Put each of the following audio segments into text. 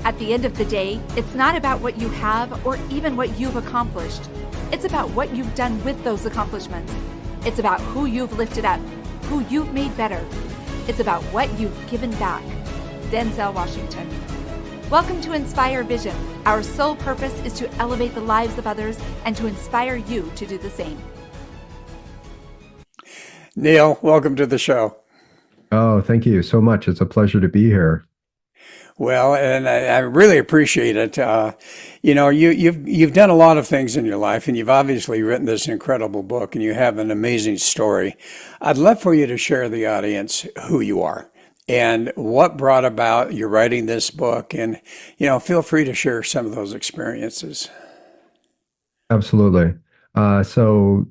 At the end of the day, it's not about what you have or even what you've accomplished. It's about what you've done with those accomplishments. It's about who you've lifted up, who you've made better. It's about what you've given back. Denzel Washington. Welcome to Inspire Vision. Our sole purpose is to elevate the lives of others and to inspire you to do the same. Neil, welcome to the show. Oh, thank you so much. It's a pleasure to be here. Well, and I really appreciate it. You've done a lot of things in your life, and you've obviously written this incredible book, and you have an amazing story. I'd love for you to share the audience who you are and what brought about you writing this book, and feel free to share some of those experiences. Absolutely. So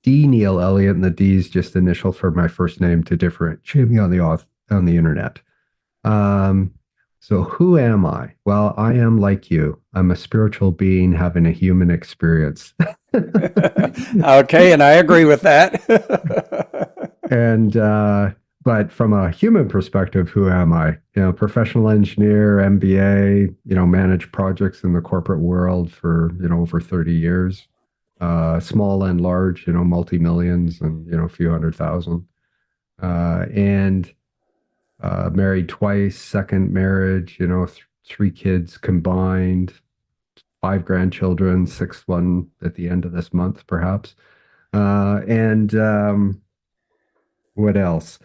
D. Neil Elliott, and the D is just initial for my first name to differentiate me on the internet. So who am I? Well, I am like you. I'm a spiritual being having a human experience. Okay, and I agree with that. And but from a human perspective, who am I? Professional engineer, MBA, managed projects in the corporate world for, over 30 years. Small and large, multi-millions and, a few 100,000. And married twice, second marriage, three kids combined, 5 grandchildren, sixth one at the end of this month, perhaps. And what else?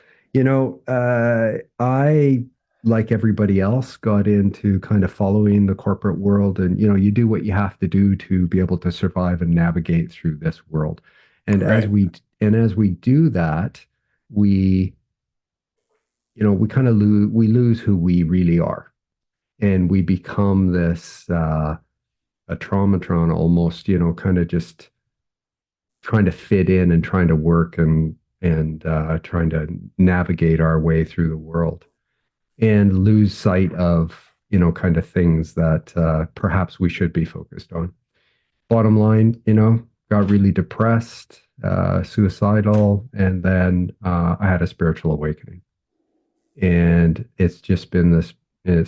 I, like everybody else, got into kind of following the corporate world, and you do what you have to do to be able to survive and navigate through this world. And Right. as we do that, we kind of lose who we really are, and we become this a traumatron almost, kind of just trying to fit in and trying to work and trying to navigate our way through the world, and lose sight of kind of things that perhaps we should be focused on. Bottom line, got really depressed, suicidal, and then I had a spiritual awakening. And it's just been this.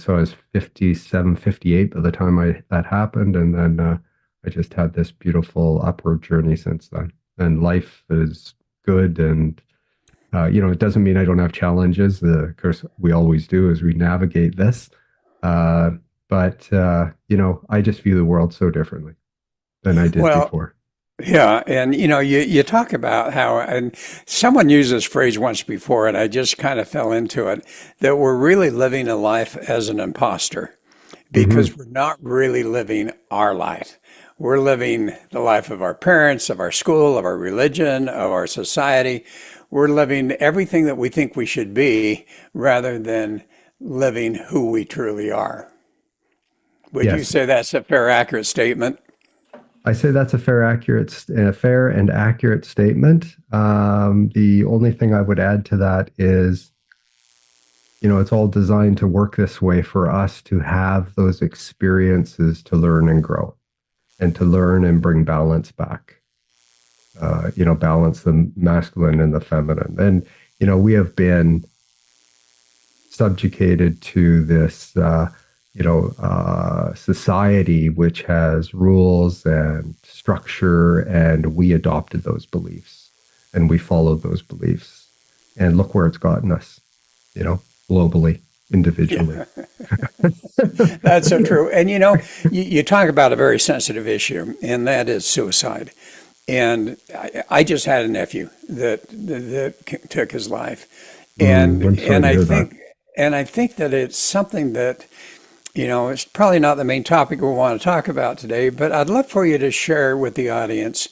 So I was 57, 58 by the time that happened. And then I just had this beautiful upward journey since then. And life is good. And, it doesn't mean I don't have challenges. Of course, we always do as we navigate this. But I just view the world so differently than I did before. Yeah, and you talk about how, and someone used this phrase once before, and I just kind of fell into it, that we're really living a life as an imposter because we're not really living our life. We're living the life of our parents, of our school, of our religion, of our society. We're living everything that we think we should be rather than living who we truly are. Would you Yes. say that's a fair, accurate statement? I say that's a fair and accurate statement. The only thing I would add to that is, it's all designed to work this way for us to have those experiences to learn and grow, and to learn and bring balance back. Balance the masculine and the feminine. And, we have been subjugated to this, society which has rules and structure, and we adopted those beliefs and we followed those beliefs, and look where it's gotten us, globally, individually. That's so true. And you talk about a very sensitive issue, and that is suicide. And I just had a nephew that took his life, and I think that it's something that it's probably not the main topic we want to talk about today, but I'd love for you to share with the audience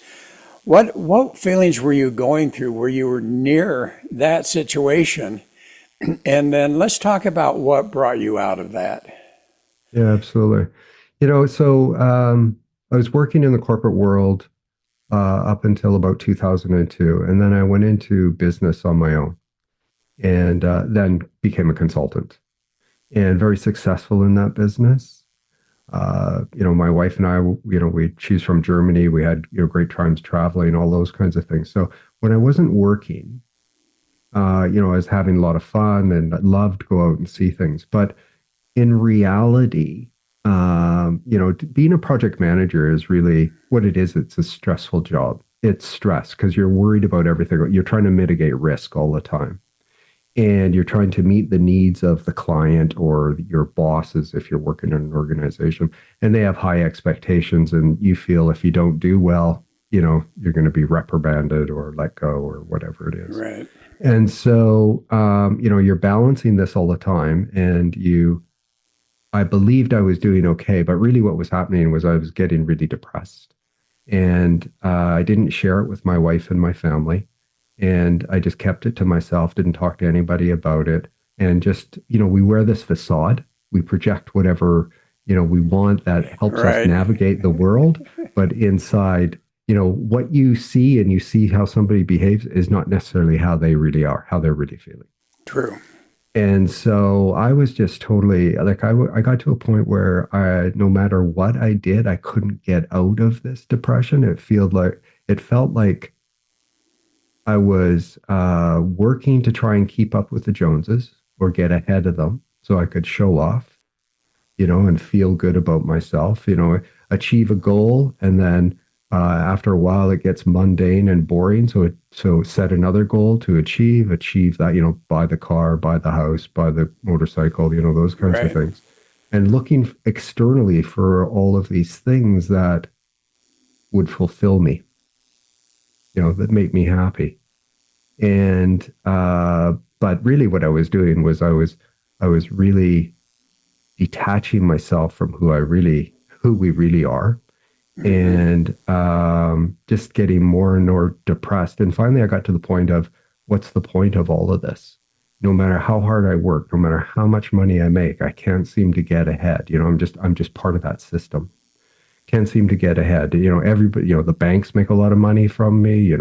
what feelings were you going through where you were near that situation, and then let's talk about what brought you out of that. Yeah, absolutely. So I was working in the corporate world up until about 2002, and then I went into business on my own, and then became a consultant, and very successful in that business. My wife and I, she's from Germany. We had, great times traveling, all those kinds of things. So when I wasn't working, I was having a lot of fun and I loved to go out and see things. But in reality, being a project manager is really what it is. It's a stressful job. It's stress because you're worried about everything. You're trying to mitigate risk all the time. And you're trying to meet the needs of the client or your bosses if you're working in an organization. And they have high expectations. And you feel if you don't do well, you're going to be reprimanded or let go or whatever it is. Right. And so, you're balancing this all the time. And I believed I was doing okay, but really what was happening was I was getting really depressed. And I didn't share it with my wife and my family. And I just kept it to myself, didn't talk to anybody about it. And just, we wear this facade. We project whatever, we want that helps us Right. navigate the world. But inside, what you see and you see how somebody behaves is not necessarily how they really are, how they're really feeling. True. And so I was just totally like, I got to a point where no matter what I did, I couldn't get out of this depression. It felt like I was working to try and keep up with the Joneses or get ahead of them so I could show off, and feel good about myself, achieve a goal. And then after a while, it gets mundane and boring. So set another goal to achieve that, buy the car, buy the house, buy the motorcycle, those kinds of Right. things. And looking externally for all of these things that would fulfill me, that make me happy. And but really what I was doing was I was really detaching myself from who we really are, and just getting more and more depressed. And finally I got to the point of, what's the point of all of this? No matter how hard I work, no matter how much money I make, I can't seem to get ahead. I'm just part of that system. Can't seem to get ahead. Everybody, the banks make a lot of money from me,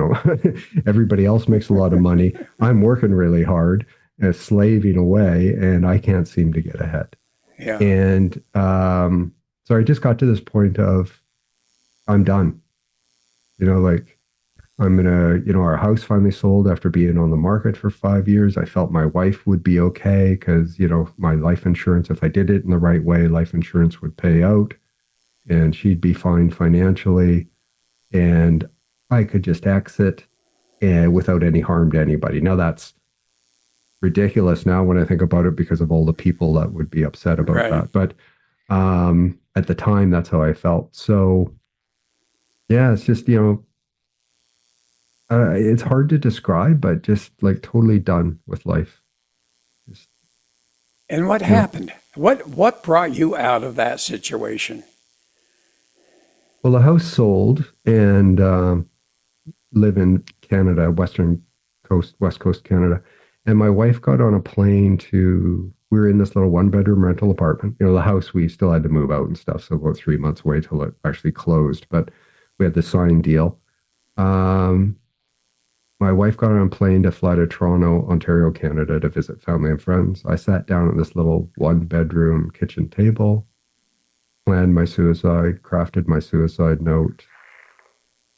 everybody else makes a lot of money. I'm working really hard, slaving away, and I can't seem to get ahead. Yeah. And so I just got to this point of, I'm done. Like, I'm gonna, our house finally sold after being on the market for 5 years. I felt my wife would be okay because, my life insurance, if I did it in the right way, life insurance would pay out and she'd be fine financially. And I could just exit without any harm to anybody. Now that's ridiculous now when I think about it because of all the people that would be upset about Right. that. But at the time, that's how I felt. So yeah, it's just, it's hard to describe, but just like totally done with life. Just, And what happened? What brought you out of that situation? well, the house sold, and live in Canada, West Coast Canada. And my wife got on a plane we were in this little 1-bedroom rental apartment. The house, we still had to move out and stuff. So about 3 months away till it actually closed, but we had the signed deal. My wife got on a plane to fly to Toronto, Ontario, Canada to visit family and friends. I sat down at this little 1-bedroom kitchen table, planned my suicide, crafted my suicide note.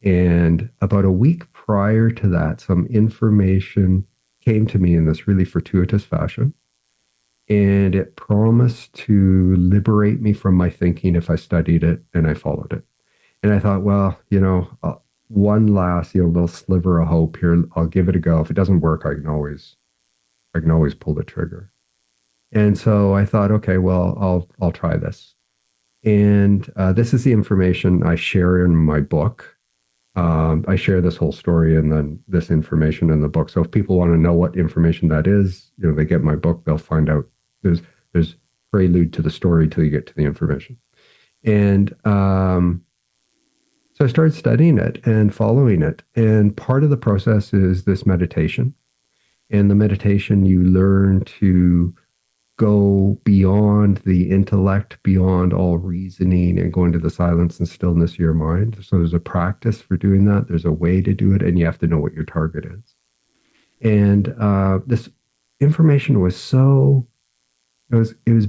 And about a week prior to that, some information came to me in this really fortuitous fashion. And it promised to liberate me from my thinking if I studied it and I followed it. And I thought, well, one last, little sliver of hope here. I'll give it a go. If it doesn't work, I can always pull the trigger. And so I thought, okay, well, I'll try this. And this is the information I share in my book. I share this whole story and then this information in the book. So if people want to know what information that is, they get my book, they'll find out. There's prelude to the story till you get to the information. And so I started studying it and following it. And part of the process is this meditation. And the meditation, you learn to go beyond the intellect, beyond all reasoning, and go into the silence and stillness of your mind. So there's a practice for doing that. There's a way to do it, and you have to know what your target is. And this information was it was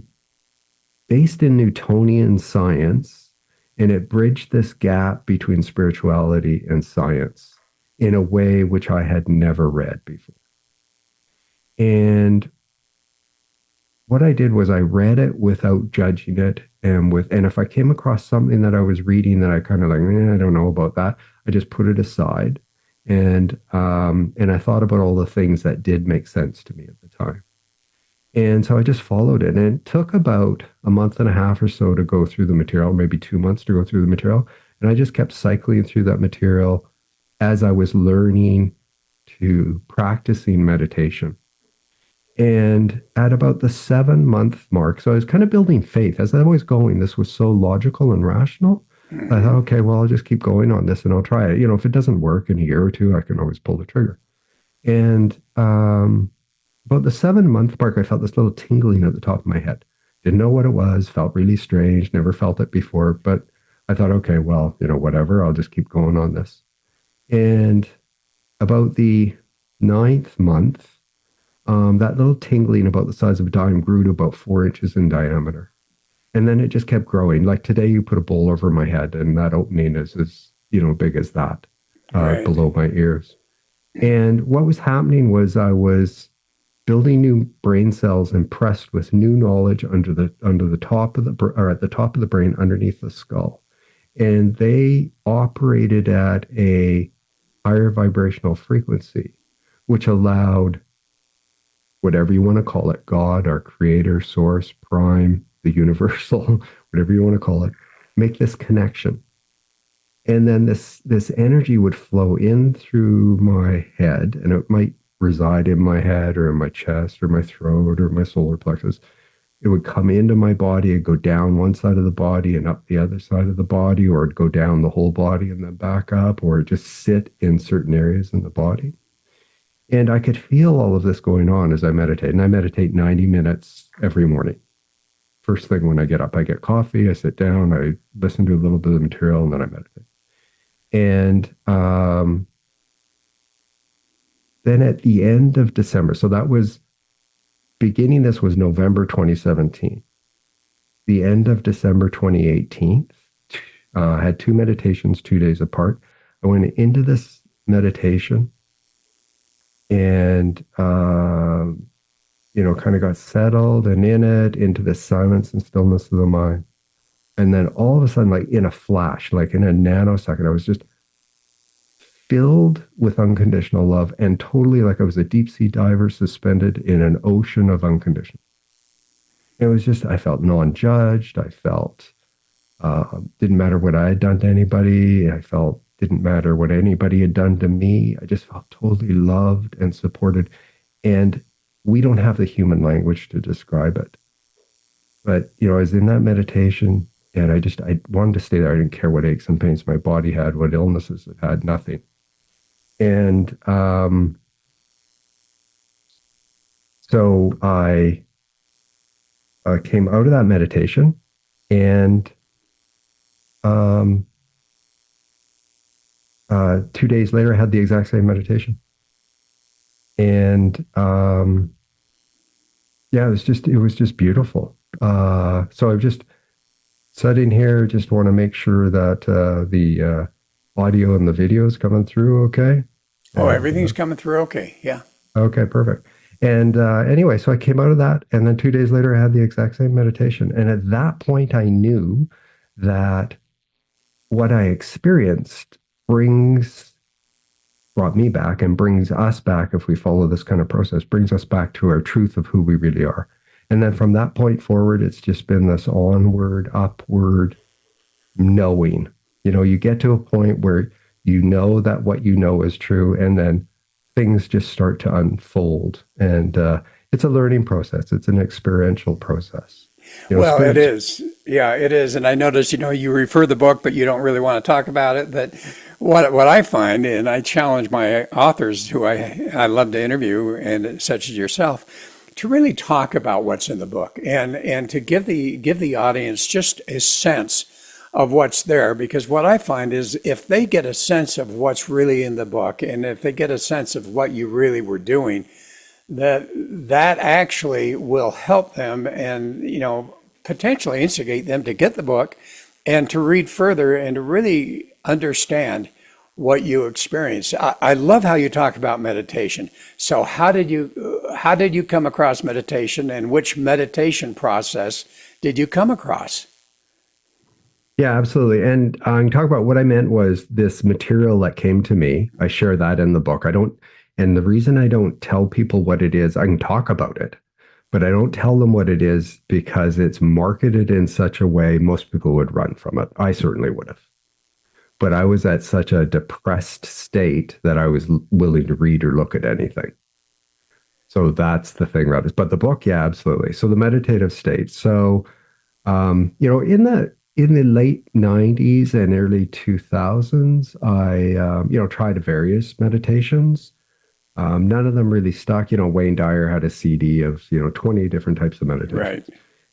based in Newtonian science, and it bridged this gap between spirituality and science in a way which I had never read before. And what I did was I read it without judging it, and if I came across something that I was reading that I kind of like, I don't know about that, I just put it aside, and I thought about all the things that did make sense to me at the time. And so I just followed it. And it took about a month and a half or so to go through the material, maybe 2 months to go through the material. And I just kept cycling through that material as I was learning to practicing meditation. And at about the 7 month mark, so I was kind of building faith as I was going. This was so logical and rational. I thought, okay, well, I'll just keep going on this and I'll try it. If it doesn't work in a year or two, I can always pull the trigger. And about the 7 month mark, I felt this little tingling at the top of my head. Didn't know what it was, felt really strange, never felt it before. But I thought, okay, well, whatever, I'll just keep going on this. And about the 9th month, that little tingling about the size of a dime grew to about 4 inches in diameter. And then it just kept growing. Like today, you put a bowl over my head, and that opening is as big as that, Right. below my ears. And what was happening was I was building new brain cells impressed with new knowledge under the top of or at the top of the brain underneath the skull. And they operated at a higher vibrational frequency, which allowed whatever you want to call it, God, our creator, source, prime, the universal, whatever you want to call it, make this connection. And then this energy would flow in through my head, and it might reside in my head or in my chest or my throat or my solar plexus. It would come into my body and go down one side of the body and up the other side of the body, or it'd go down the whole body and then back up, or just sit in certain areas in the body. And I could feel all of this going on as I meditate. And I meditate 90 minutes every morning. First thing when I get up, I get coffee, I sit down, I listen to a little bit of the material, and then I meditate. And then at the end of December, so that was this was November 2017. The end of December 2018, I had 2 meditations 2 days apart. I went into this meditation and, kind of got settled and in it, into the silence and stillness of the mind. And then all of a sudden, like in a flash, like in a nanosecond, I was just filled with unconditional love, and totally like I was a deep sea diver suspended in an ocean of unconditional. It was just, I felt non-judged. I felt, didn't matter what I had done to anybody. I felt, didn't matter what anybody had done to me. I just felt totally loved and supported. And we don't have the human language to describe it. But, I was in that meditation, and I wanted to stay there. I didn't care what aches and pains my body had, what illnesses it had, nothing. And so I came out of that meditation, and 2 days later, I had the exact same meditation. And yeah, it was just beautiful. So I've just sitting here, just want to make sure that the audio and the video is coming through okay. Oh, everything's coming through okay. Yeah. Okay, perfect. And anyway, so I came out of that, and then 2 days later, I had the exact same meditation. And at that point, I knew that what I experienced brought me back and brings us back, if we follow this kind of process, brings us back to our truth of who we really are. And then from that point forward, it's just been this onward, upward knowing. You get to a point where you know that what you know is true, and then things just start to unfold. And it's a learning process. It's an experiential process. Well, it is. Yeah, it is. And I notice, you refer the book, but you don't really want to talk about it. But what I find, and I challenge my authors who I love to interview, and such as yourself, to really talk about what's in the book, and to give the audience just a sense of what's there. Because what I find is, if they get a sense of what's really in the book, and if they get a sense of what you really were doing, that actually will help them, and potentially instigate them to get the book and to read further and to really understand what you experience. I love how you talk about meditation. So how did you how did you come across meditation, and which meditation process did you come across? Yeah, absolutely. And I can talk about what I meant was this material that came to me. I share that in the book. I don't, and the reason I don't tell people what it is, I can talk about it, but I don't tell them what it is because it's marketed in such a way most people would run from it. I certainly would have. But I was at such a depressed state that I was willing to read or look at anything. So that's the thing about it. But the book, yeah, absolutely. So the meditative state. So in the late 90s and early 2000s, I tried various meditations. None of them really stuck. Wayne Dyer had a CD of 20 different types of meditation, Right.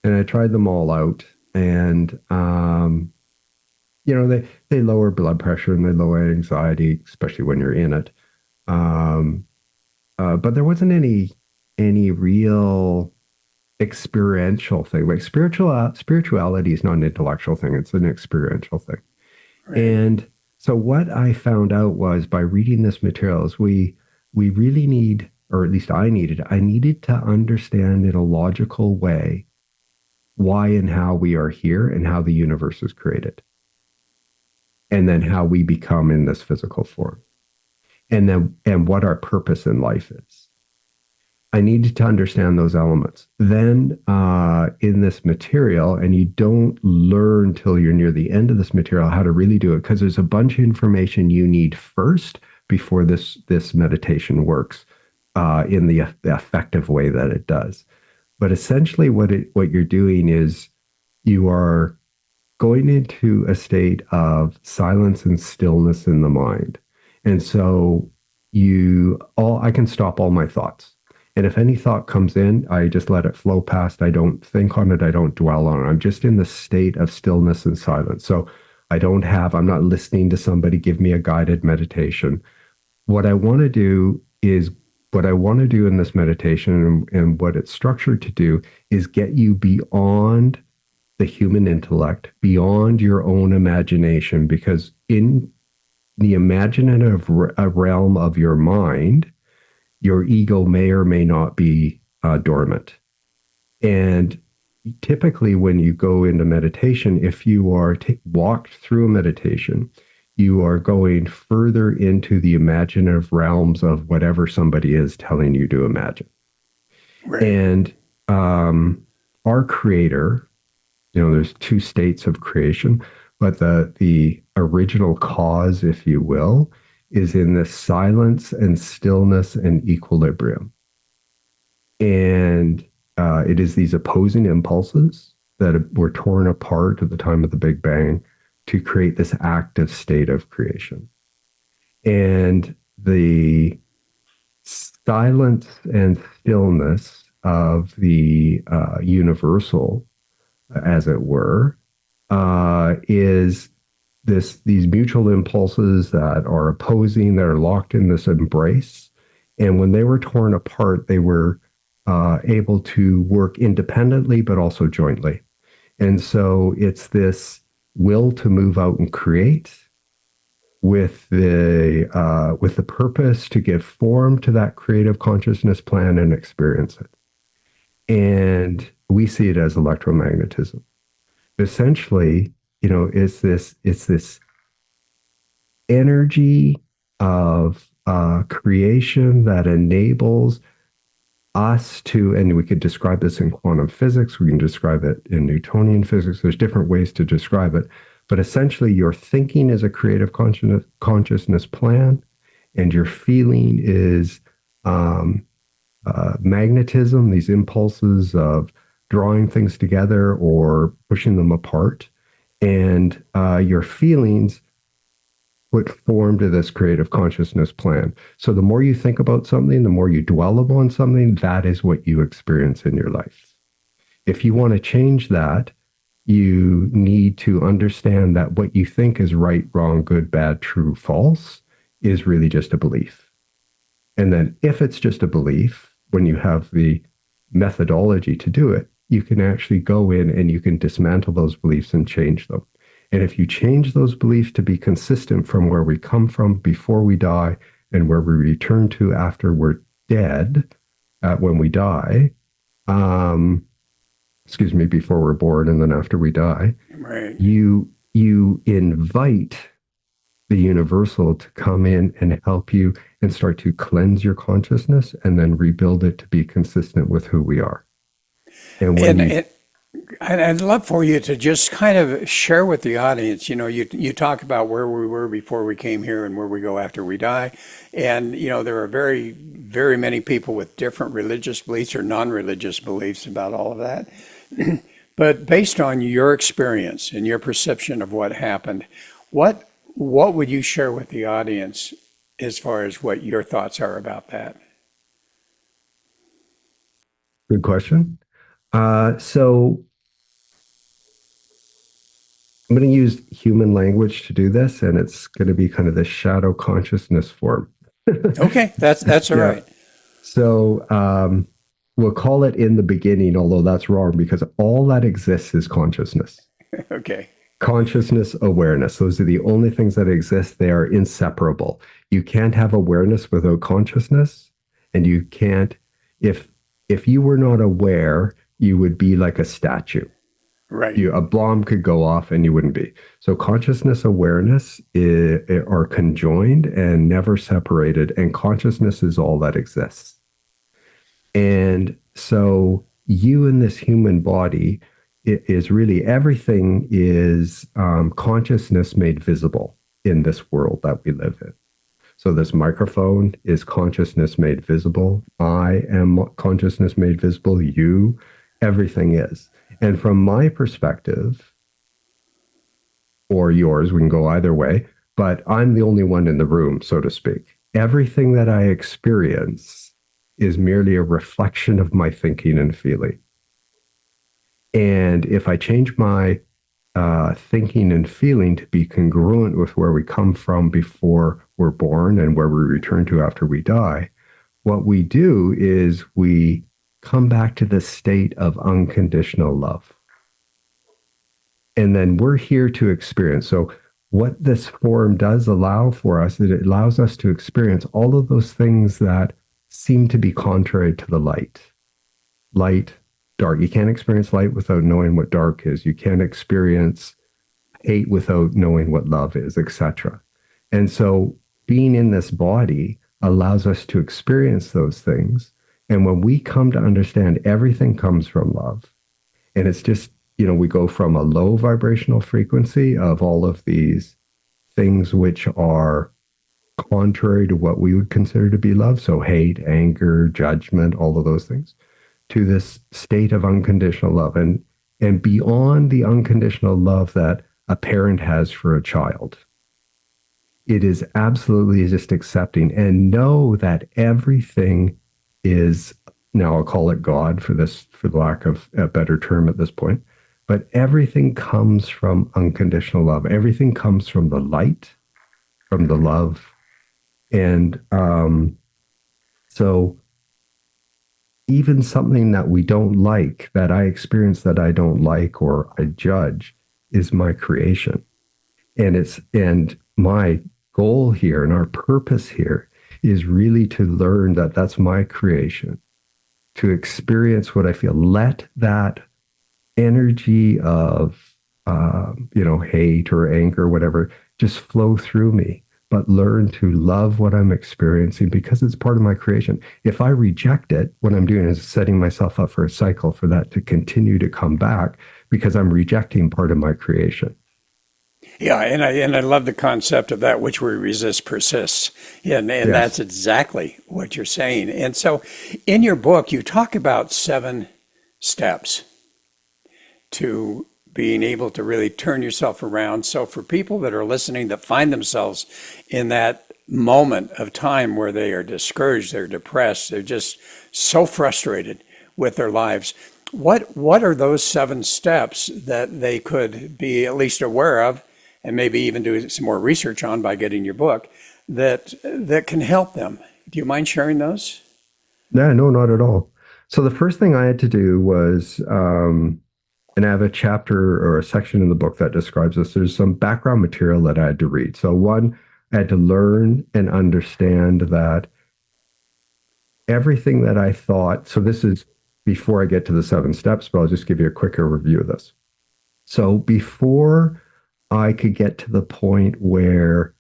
and I tried them all out. And they lower blood pressure and they lower anxiety, especially when you're in it. But there wasn't any real experiential thing. Like spirituality is not an intellectual thing; it's an experiential thing. Right. And so, what I found out was by reading this material is we really need, or at least I needed to understand in a logical way why and how we are here and how the universe is created, and then how we become in this physical form, and what our purpose in life is. I needed to understand those elements. Then in this material, and you don't learn till you're near the end of this material how to really do it, because there's a bunch of information you need first before this meditation works in the effective way that it does. But essentially what you're doing is you are going into a state of silence and stillness in the mind. And so I can stop all my thoughts. And if any thought comes in, I just let it flow past. I don't think on it. I don't dwell on it. I'm just in the state of stillness and silence. So I'm not listening to somebody give me a guided meditation. What I want to do in this meditation, and what it's structured to do, is get you beyond the human intellect, beyond your own imagination, because in the imaginative realm of your mind, your ego may or may not be dormant. And typically when you go into meditation, if you are walked through a meditation, you are going further into the imaginative realms of whatever somebody is telling you to imagine. Right. And our creator, there's two states of creation, but the original cause, if you will, is in the silence and stillness and equilibrium. And it is these opposing impulses that were torn apart at the time of the Big Bang to create this active state of creation. And the silence and stillness of the universal, as it were, is these mutual impulses that are opposing, that are locked in this embrace. And when they were torn apart, they were able to work independently, but also jointly. And so it's this will to move out and create with the purpose to give form to that creative consciousness plan and experience it. And we see it as electromagnetism. Essentially, it's this energy of creation that enables us to, and we could describe this in quantum physics, we can describe it in Newtonian physics, there's different ways to describe it, but essentially your thinking is a creative consciousness plan, and your feeling is magnetism, these impulses of drawing things together or pushing them apart. And your feelings put form to this creative consciousness plan. So the more you think about something, the more you dwell upon something, that is what you experience in your life. If you want to change that, you need to understand that what you think is right, wrong, good, bad, true, false is really just a belief. And then if it's just a belief, when you have the methodology to do it, you can actually go in and you can dismantle those beliefs and change them. And if you change those beliefs to be consistent from where we come from before we die and where we return to after we're dead, when we die, excuse me, before we're born and then after we die, Right. you invite the universal to come in and help you and start to cleanse your consciousness and then rebuild it to be consistent with who we are. And when And, you, and I'd love for you to just kind of share with the audience, you talk about where we were before we came here and where we go after we die. And, there are very, very many people with different religious beliefs or non-religious beliefs about all of that. But based on your experience and your perception of what happened, what would you share with the audience as far as what your thoughts are about that? good question. So I'm going to use human language to do this, and it's going to be kind of the shadow consciousness form. Okay, that's all Yeah. right. So we'll call it in the beginning, although that's wrong because all that exists is consciousness. Okay. Consciousness, awareness. Those are the only things that exist. They are inseparable. You can't have awareness without consciousness, and you can't, if you were not aware, you would be like a statue. Right. A bomb could go off and you wouldn't be. So consciousness, awareness are conjoined and never separated, and consciousness is all that exists. And so you in this human body is really everything is consciousness made visible in this world that we live in. So this microphone is consciousness made visible. I am consciousness made visible. You, everything is. And from my perspective, or yours, we can go either way, but I'm the only one in the room, so to speak. Everything that I experience is merely a reflection of my thinking and feeling. And if I change my thinking and feeling to be congruent with where we come from before we're born and where we return to after we die, what we do is we come back to the state of unconditional love. And then we're here to experience. So what this form does allow for us is it allows us to experience all of those things that seem to be contrary to the light. Light, dark. You can't experience light without knowing what dark is. You can't experience hate without knowing what love is, etc. And so being in this body allows us to experience those things. And when we come to understand everything comes from love, and it's just, we go from a low vibrational frequency of all of these things which are contrary to what we would consider to be love. So hate, anger, judgment, all of those things, to this state of unconditional love. And beyond the unconditional love that a parent has for a child, it is absolutely just accepting and know that everything is, now I'll call it God for the lack of a better term at this point, but everything comes from unconditional love. Everything comes from the light, from the love. And so even something that we don't like, that I experience that I don't like or I judge, is my creation. And my goal here and our purpose here is really to learn that that's my creation, to experience what I feel. Let that energy of, hate or anger, or whatever, just flow through me, but learn to love what I'm experiencing because it's part of my creation. If I reject it, what I'm doing is setting myself up for a cycle for that to continue to come back because I'm rejecting part of my creation. Yeah, and I love the concept of that which we resist persists. And Yes. That's exactly what you're saying. And so in your book, you talk about 7 steps to being able to really turn yourself around. So for people that are listening that find themselves in that moment of time where they are discouraged, they're depressed, they're just so frustrated with their lives, what are those 7 steps that they could be at least aware of and maybe even do some more research on by getting your book that can help them? Do you mind sharing those? No, not at all. So the first thing I had to do was, and I have a chapter or a section in the book that describes this. There's some background material that I had to read. So one, I had to learn and understand that everything that I thought. So this is before I get to the 7 steps, but I'll just give you a quicker review of this. So before I could get to the point where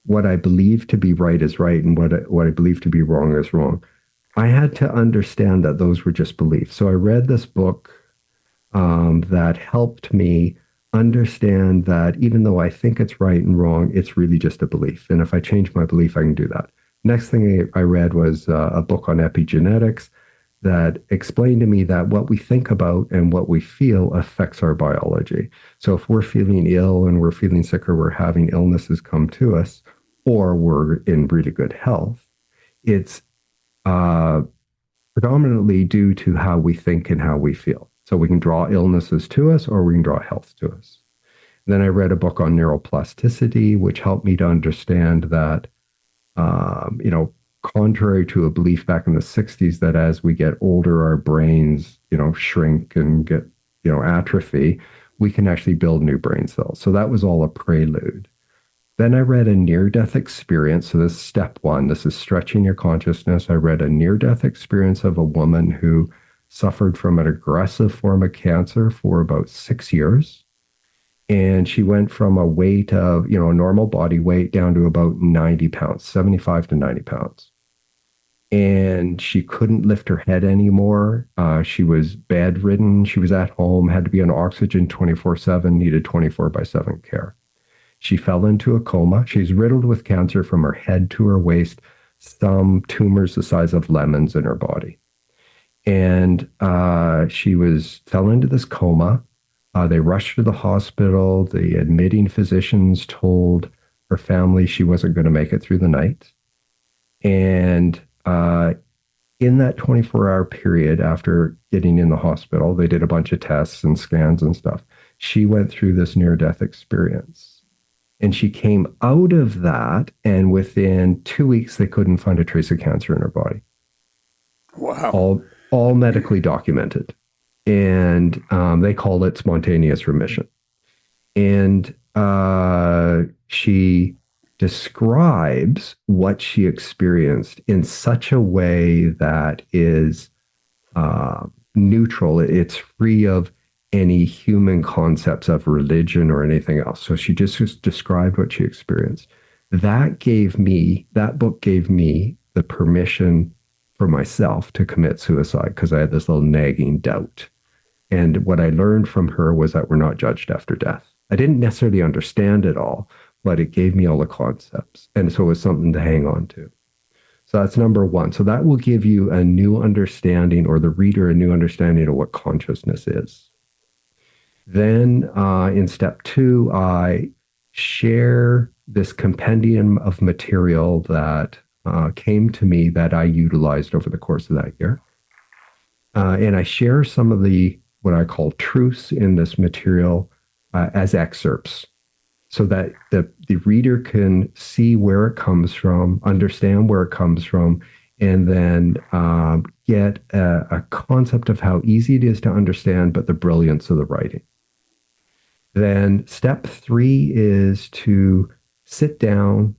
what I believe to be right is right and what I believe to be wrong is wrong, I had to understand that those were just beliefs. So I read this book that helped me understand that even though I think it's right and wrong, it's really just a belief. And if I change my belief, I can do that. Next thing I read was a book on epigenetics that explained to me that what we think about and what we feel affects our biology. So if we're feeling ill and we're feeling sick or we're having illnesses come to us, or we're in really good health, it's predominantly due to how we think and how we feel. So we can draw illnesses to us or we can draw health to us. And then I read a book on neuroplasticity, which helped me to understand that, contrary to a belief back in the 60s that as we get older, our brains, shrink and get, atrophy, we can actually build new brain cells. So that was all a prelude. Then I read a near-death experience. So this is step one. This is stretching your consciousness. I read a near-death experience of a woman who suffered from an aggressive form of cancer for about 6 years. And she went from a weight of, a normal body weight down to about 90 pounds, 75 to 90 pounds. And she couldn't lift her head anymore. She was bedridden. She was at home, had to be on oxygen 24/7, needed 24/7 care. She fell into a coma. She's riddled with cancer from her head to her waist, some tumors the size of lemons in her body. And she fell into this coma. They rushed her to the hospital. The admitting physicians told her family she wasn't going to make it through the night. And in that 24-hour period after getting in the hospital, they did a bunch of tests and scans and stuff. She went through this near-death experience. And she came out of that, and within 2 weeks, they couldn't find a trace of cancer in her body. Wow. All medically documented. And they call it spontaneous remission. And she describes what she experienced in such a way that is neutral. It's free of any human concepts of religion or anything else. So she just described what she experienced. That book gave me the permission for myself to commit suicide because I had this little nagging doubt. And what I learned from her was that we're not judged after death. I didn't necessarily understand it all, but it gave me all the concepts. And so it was something to hang on to. So that's number one. So that will give you a new understanding, or the reader a new understanding of what consciousness is. Then in step two, I share this compendium of material that came to me that I utilized over the course of that year. And I share some of what I call truths in this material as excerpts so that the reader can see where it comes from, understand where it comes from, and then get a concept of how easy it is to understand, but the brilliance of the writing. Then step three is to sit down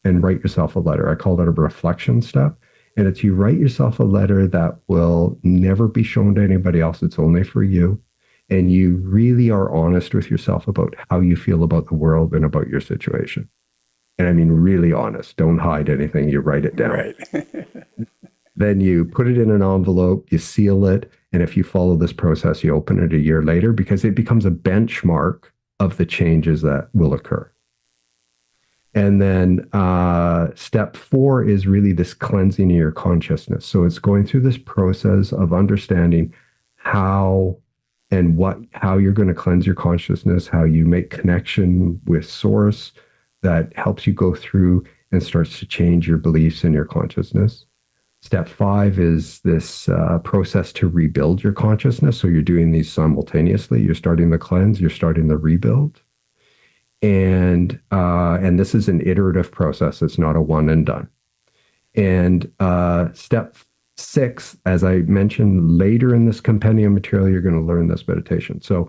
and write yourself a letter. I call that a reflection step. And it's you write yourself a letter that will never be shown to anybody else. It's only for you. And you really are honest with yourself about how you feel about the world and about your situation. And I mean, really honest. Don't hide anything. You write it down. Right. Then you put it in an envelope, you seal it. And if you follow this process, you open it a year later because it becomes a benchmark of the changes that will occur. And then step four is really this cleansing of your consciousness. So it's going through this process of understanding how you're going to cleanse your consciousness, how you make connection with source that helps you go through and starts to change your beliefs and your consciousness. Step five is this process to rebuild your consciousness. So you're doing these simultaneously. You're starting the cleanse, you're starting the rebuild. And this is an iterative process. It's not a one and done. And step six, as I mentioned later in this compendium material, you're going to learn this meditation. So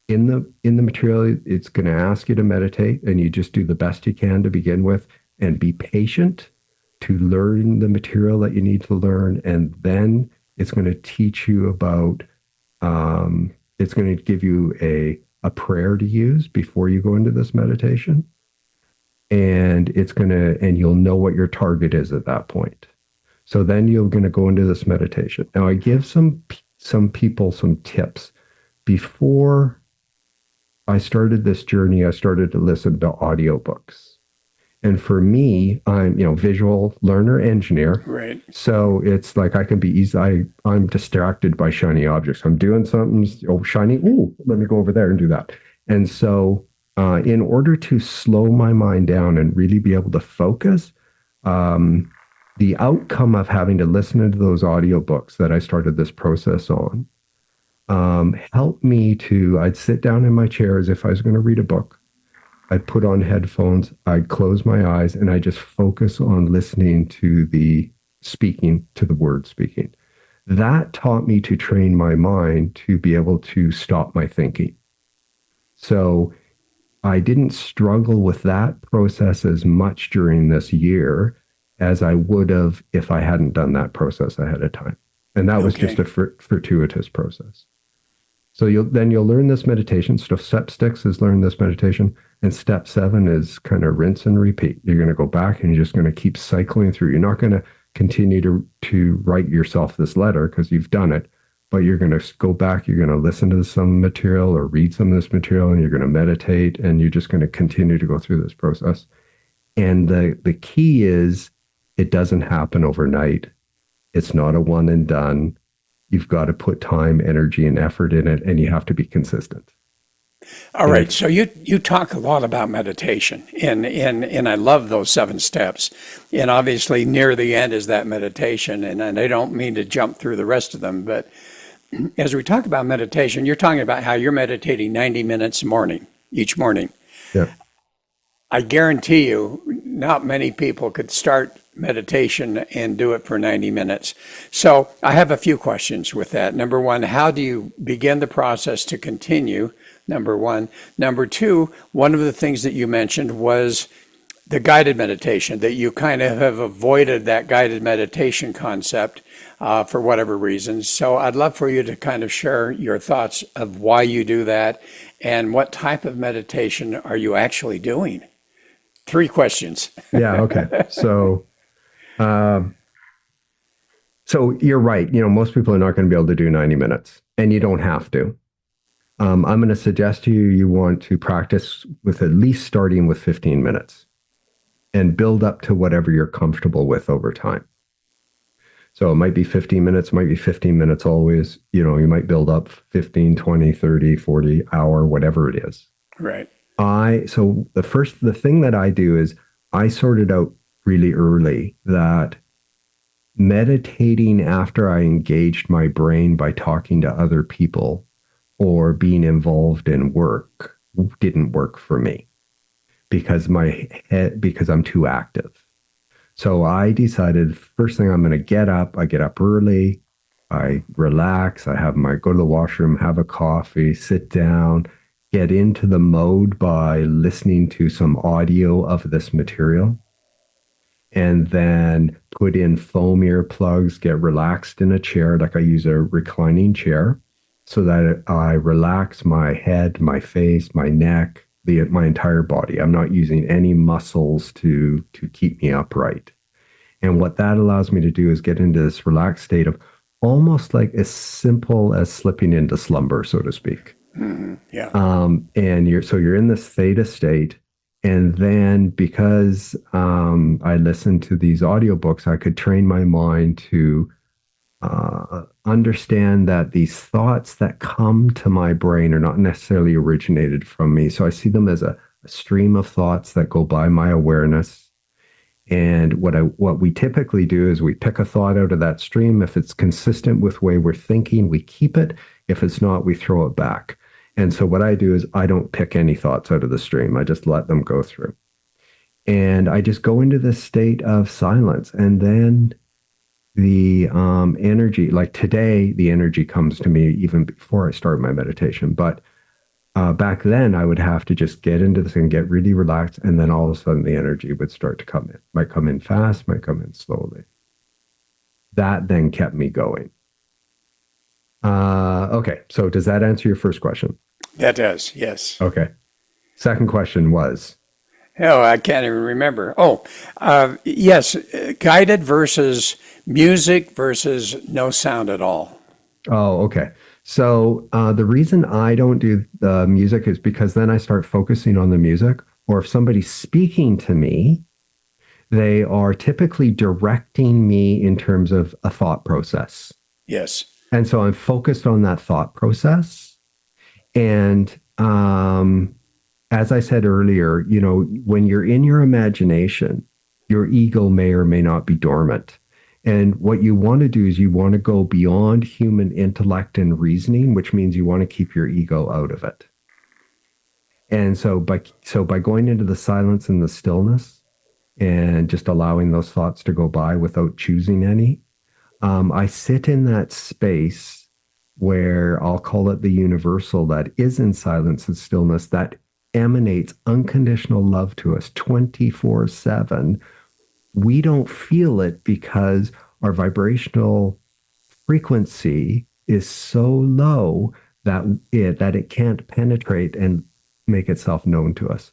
in the material, it's going to ask you to meditate, and you just do the best you can to begin with and be patient to learn the material that you need to learn, and then it's going to teach you about, it's going to give you a prayer to use before you go into this meditation. And and you'll know what your target is at that point. So then you're going to go into this meditation. Now I give some people some tips. Before I started this journey, I started to listen to audiobooks. And for me, I'm, visual learner engineer. Right. So it's like I can be easy. I'm distracted by shiny objects. I'm doing something, shiny. Oh, let me go over there and do that. And so in order to slow my mind down and really be able to focus, the outcome of having to listen to those audiobooks that I started this process on helped me I'd sit down in my chair as if I was going to read a book. I'd put on headphones, I'd close my eyes, and I just focus on listening to the word speaking. That taught me to train my mind to be able to stop my thinking. So I didn't struggle with that process as much during this year as I would have if I hadn't done that process ahead of time. And that was just a fortuitous process. So you'll learn this meditation. So step 6 is learn this meditation. And step 7 is kind of rinse and repeat. You're going to go back and you're just going to keep cycling through. You're not going to continue to write yourself this letter because you've done it, but you're going to go back. You're going to listen to some material or read some of this material, and you're going to meditate, and you're just going to continue to go through this process. And the key is it doesn't happen overnight. It's not a one and done. You've got to put time, energy, and effort in it, and you have to be consistent. All right. So you talk a lot about meditation, and I love those 7 steps. And obviously near the end is that meditation. And I don't mean to jump through the rest of them, but as we talk about meditation, you're talking about how you're meditating 90 minutes each morning. Yeah. I guarantee you not many people could start meditation and do it for 90 minutes. So I have a few questions with that. Number 1, how do you begin the process to continue? Number 1. Number 2, one of the things that you mentioned was the guided meditation, that you kind of have avoided that guided meditation concept for whatever reasons. So I'd love for you to kind of share your thoughts of why you do that and what type of meditation are you actually doing? 3 questions. Yeah. Okay. So you're right. Most people are not going to be able to do 90 minutes, and you don't have to. I'm going to suggest to you want to practice with at least starting with 15 minutes and build up to whatever you're comfortable with over time. So it might be 15 minutes, might be 15 minutes always. You might build up 15, 20, 30, 40 hour, whatever it is. Right. So the thing that I do is I sorted out really early that meditating after I engaged my brain by talking to other people or being involved in work didn't work for me because I'm too active. So I decided first thing I get up early, I relax, go to the washroom, have a coffee, sit down, get into the mode by listening to some audio of this material, and then put in foam earplugs, get relaxed in a chair, like I use a reclining chair, so that I relax my head, my face, my neck, my entire body. I'm not using any muscles to keep me upright. And what that allows me to do is get into this relaxed state of almost like as simple as slipping into slumber, so to speak. Mm-hmm. Yeah. And you're in this theta state. And then because I listened to these audiobooks, I could train my mind to understand that these thoughts that come to my brain are not necessarily originated from me. So I see them as a stream of thoughts that go by my awareness. And what we typically do is we pick a thought out of that stream. If it's consistent with the way we're thinking, we keep it. If it's not, we throw it back. And so what I do is I don't pick any thoughts out of the stream. I just let them go through. And I just go into this state of silence. And then the energy, like today, the energy comes to me even before I start my meditation. But Back then, I would have to just get into this and get really relaxed, and then all of a sudden the energy would start to come in. Might come in fast, might come in slowly. That then kept me going. Okay, so does that answer your first question? That does, yes. Okay. Second question was, Oh, I can't even remember. Oh, yes, guided versus music versus no sound at all. oh, okay. So the reason I don't do the music is because then I start focusing on the music, or if somebody's speaking to me, they are typically directing me in terms of a thought process. Yes. And so I'm focused on that thought process. And as I said earlier, you know, when you're in your imagination, your ego may or may not be dormant. And what you want to do is you want to go beyond human intellect and reasoning, which means you want to keep your ego out of it. And so by going into the silence and the stillness and just allowing those thoughts to go by without choosing any, I sit in that space where I'll call it the universal that is in silence and stillness that emanates unconditional love to us 24/7. We don't feel it because our vibrational frequency is so low that it can't penetrate and make itself known to us.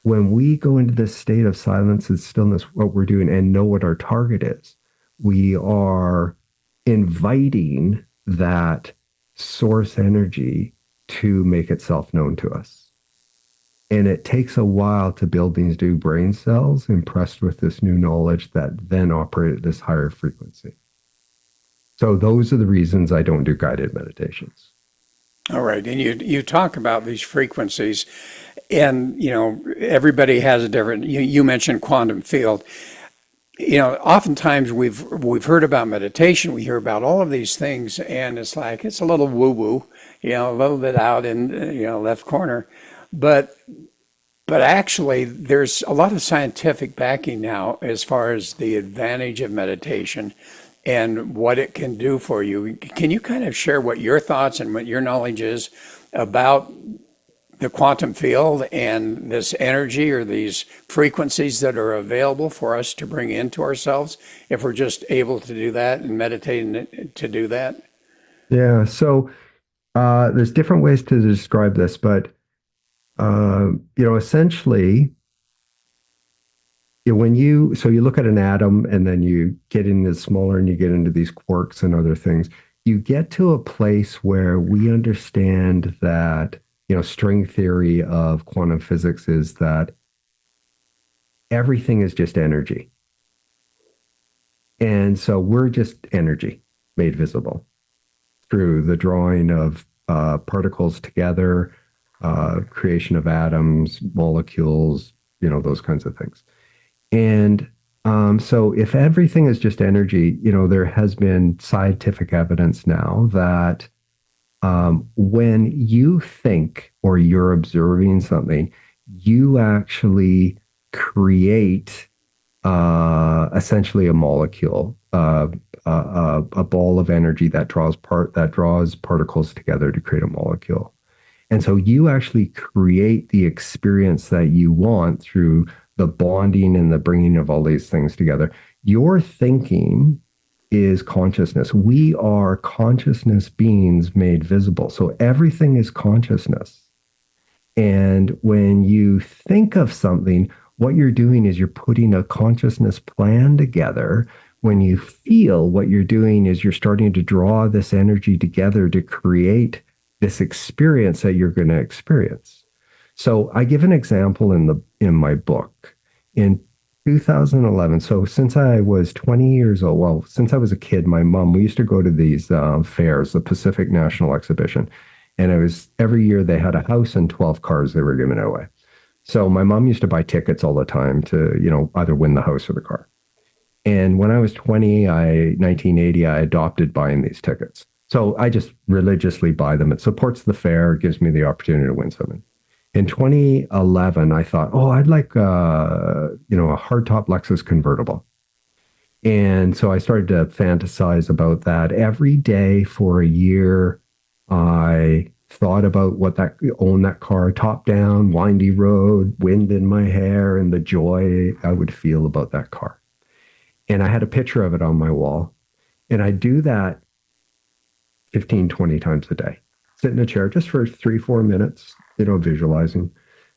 When we go into this state of silence and stillness, what we're doing and know what our target is, we are inviting that source energy to make itself known to us. And it takes a while to build these new brain cells impressed with this new knowledge that then operate at this higher frequency. So those are the reasons I don't do guided meditations. All right. And you talk about these frequencies, and, you know, everybody has a different, you mentioned quantum field. You know, oftentimes we've heard about meditation, we hear about all of these things, and it's like, it's a little woo-woo, you know, a little bit out in, you know, left corner. But actually, there's a lot of scientific backing now as far as the advantage of meditation and what it can do for you. Can you kind of share what your thoughts and what your knowledge is about the quantum field and this energy or these frequencies that are available for us to bring into ourselves if we're just able to do that and meditate to do that? Yeah. So there's different ways to describe this, but you know, essentially, when you look at an atom and then you get into smaller and you get into these quarks and other things, you get to a place where we understand that, you know, string theory of quantum physics is that everything is just energy. And so we're just energy made visible through the drawing of particles together, creation of atoms, molecules, you know, those kinds of things. And so if everything is just energy, you know, there has been scientific evidence now that when you think or you're observing something, you actually create essentially a molecule, a ball of energy that draws particles together to create a molecule. And so you actually create the experience that you want through the bonding and the bringing of all these things together. Your thinking is consciousness. We are consciousness beings made visible. So everything is consciousness. And when you think of something, what you're doing is you're putting a consciousness plan together. When you feel, what you're doing is you're starting to draw this energy together to create this experience that you're going to experience. So I give an example in my book. In 2011, so since I was 20 years old, well, since I was a kid, my mom, we used to go to these fairs, the Pacific National Exhibition, and it was every year they had a house and 12 cars they were giving away. So my mom used to buy tickets all the time to, you know, either win the house or the car. And when I was 20, 1980, I adopted buying these tickets. So I just religiously buy them. It supports the fair, gives me the opportunity to win something. In 2011, I thought, oh, I'd like, you know, a hardtop Lexus convertible. And so I started to fantasize about that. Every day for a year, I thought about own that car, top down, windy road, wind in my hair, and the joy I would feel about that car. And I had a picture of it on my wall. And I do that 15, 20 times a day. Sit in a chair just for 3-4 minutes, visualizing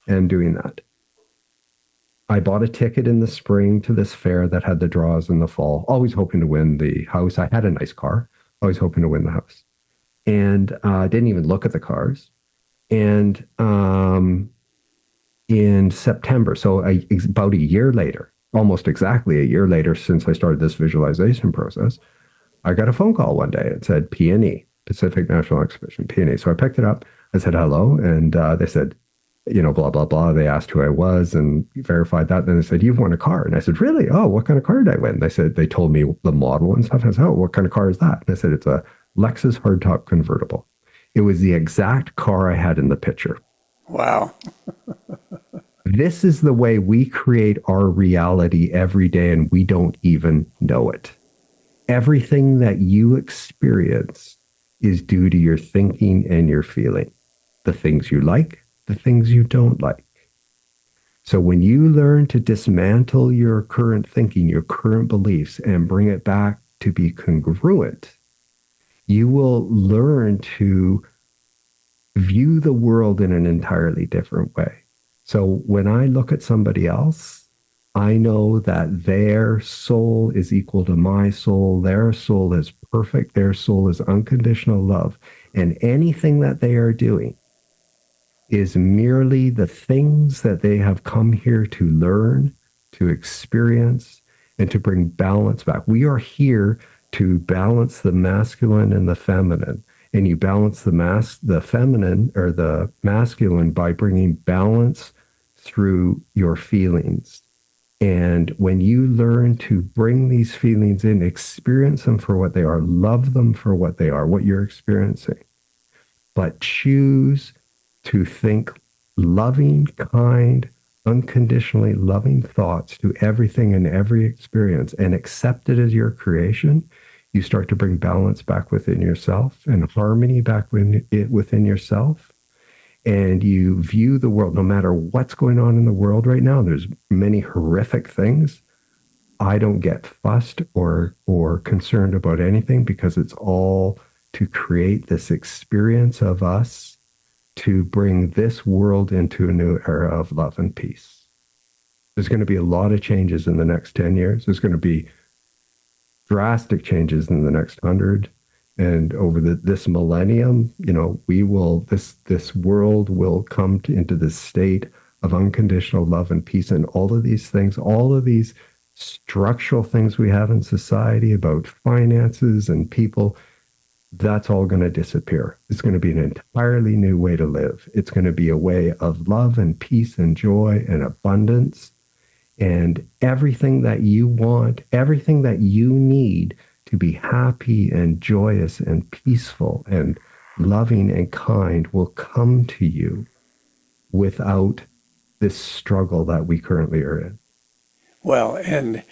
and doing that. I bought a ticket in the spring to this fair that had the draws in the fall, always hoping to win the house. I had a nice car, always hoping to win the house. And I didn't even look at the cars. And in September, so about a year later, almost exactly a year later since I started this visualization process, I got a phone call one day. It said P&E, Pacific National Exhibition, P&E. So I picked it up. I said, hello. And they said, blah, blah, blah. They asked who I was and verified that. Then they said, you've won a car. And I said, really? Oh, what kind of car did I win? They told me the model and stuff. And I said, oh, what kind of car is that? And I said, it's a Lexus hardtop convertible. It was the exact car I had in the picture. Wow. This is the way we create our reality every day, and we don't even know it. Everything that you experience is due to your thinking and your feeling. The things you like, the things you don't like. So when you learn to dismantle your current thinking, your current beliefs, and bring it back to be congruent, you will learn to view the world in an entirely different way. So when I look at somebody else, I know that their soul is equal to my soul. Their soul is perfect. Their soul is unconditional love. And anything that they are doing is merely the things that they have come here to learn, to experience, and to bring balance back. We are here to balance the masculine and the feminine. And you balance the feminine or the masculine by bringing balance through your feelings. And when you learn to bring these feelings in, experience them for what they are, love them for what they are, what you're experiencing, but choose to think loving, kind, unconditionally loving thoughts to everything and every experience and accept it as your creation, you start to bring balance back within yourself and harmony back within yourself. And you view the world, no matter what's going on in the world right now, there's many horrific things. I don't get fussed or concerned about anything, because it's all to create this experience of us to bring this world into a new era of love and peace. There's going to be a lot of changes in the next 10 years. There's going to be drastic changes in the next 100. And over this millennium, this world will come into this state of unconditional love and peace. And all of these things, all of these structural things we have in society about finances and people, that's all going to disappear. It's going to be an entirely new way to live. It's going to be a way of love and peace and joy and abundance. And everything that you want, everything that you need to be happy and joyous and peaceful and loving and kind will come to you without this struggle that we currently are in. Well, and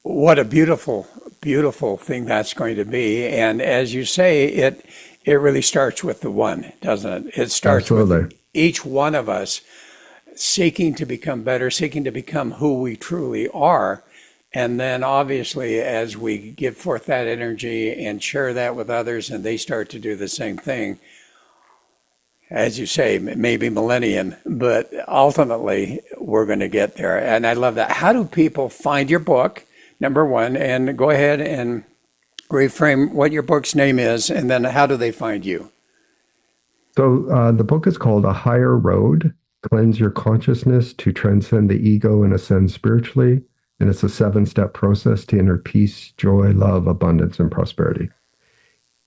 what a beautiful, beautiful thing that's going to be. And as you say, it really starts with the one, doesn't it? It starts Absolutely. with each one of us seeking to become better, seeking to become who we truly are. And then obviously, as we give forth that energy and share that with others, and they start to do the same thing, as you say, maybe millennium, but ultimately we're going to get there. And I love that. How do people find your book, number one? And go ahead and reframe what your book's name is, and then how do they find you? So the book is called A Higher Road, Cleanse Your Consciousness to Transcend the Ego and Ascend Spiritually. And it's a 7-step process to inner peace, joy, love, abundance, and prosperity.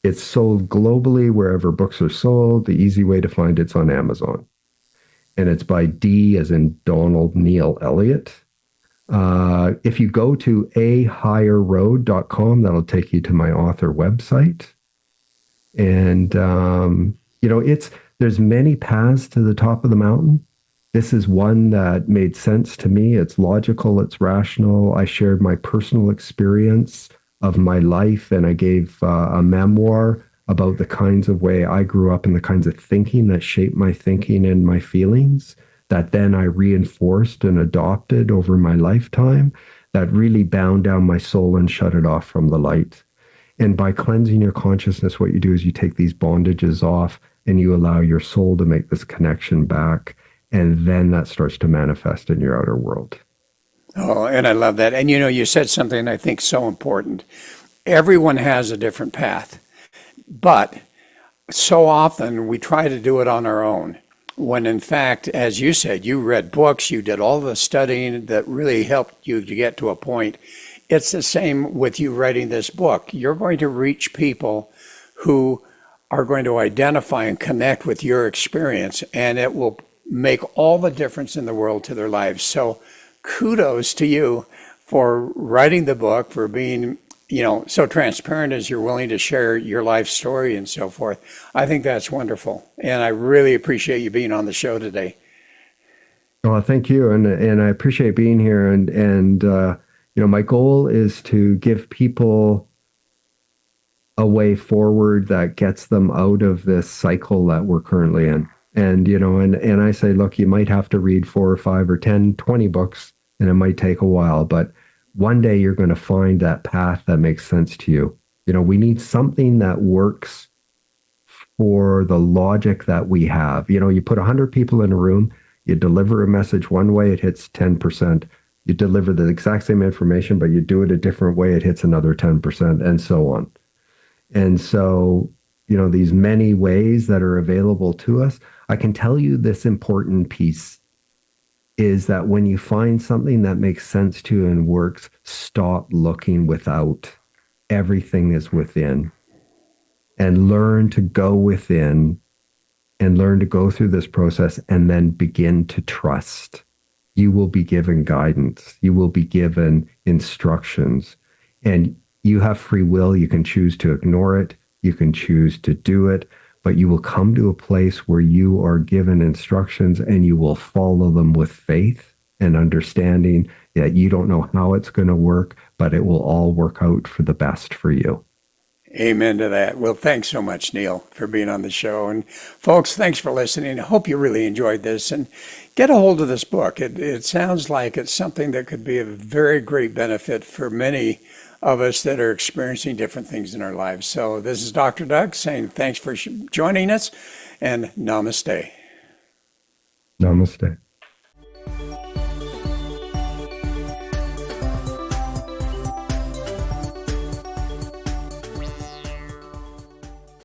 It's sold globally wherever books are sold. The easy way to find it's on Amazon. And it's by D as in Donald Neil Elliott. If you go to ahigherroad.com, that'll take you to my author website. And, there's many paths to the top of the mountain. This is one that made sense to me. It's logical, it's rational. I shared my personal experience of my life, and I gave a memoir about the kinds of way I grew up and the kinds of thinking that shaped my thinking and my feelings that then I reinforced and adopted over my lifetime that really bound down my soul and shut it off from the light. And by cleansing your consciousness, what you do is you take these bondages off and you allow your soul to make this connection back. And then that starts to manifest in your outer world. Oh, and I love that. And you said something I think so important. Everyone has a different path, but so often we try to do it on our own. When in fact, as you said, you read books, you did all the studying that really helped you to get to a point. It's the same with you writing this book. You're going to reach people who are going to identify and connect with your experience, and it will make all the difference in the world to their lives. So kudos to you for writing the book, for being so transparent as you're willing to share your life story and so forth. I think that's wonderful. And I really appreciate you being on the show today. Well, thank you. And I appreciate being here. And my goal is to give people a way forward that gets them out of this cycle that we're currently in. And, and I say, look, you might have to read 4 or 5 or 10, 20 books, and it might take a while, but one day you're going to find that path that makes sense to you. We need something that works for the logic that we have. You put 100 people in a room, you deliver a message one way, it hits 10%. You deliver the exact same information, but you do it a different way, it hits another 10%, and so on. And so, these many ways that are available to us, I can tell you this important piece is that when you find something that makes sense to you and works, stop looking without. Everything is within. And learn to go within and learn to go through this process and then begin to trust. You will be given guidance. You will be given instructions. And you have free will. You can choose to ignore it. You can choose to do it. But you will come to a place where you are given instructions and you will follow them with faith and understanding that you don't know how it's going to work, but it will all work out for the best for you. Amen to that. Well, thanks so much, Neil, for being on the show. And folks, thanks for listening. I hope you really enjoyed this, and get a hold of this book. It sounds like it's something that could be a very great benefit for many of us that are experiencing different things in our lives. So this is Dr. Doug saying thanks for joining us, and namaste. Namaste.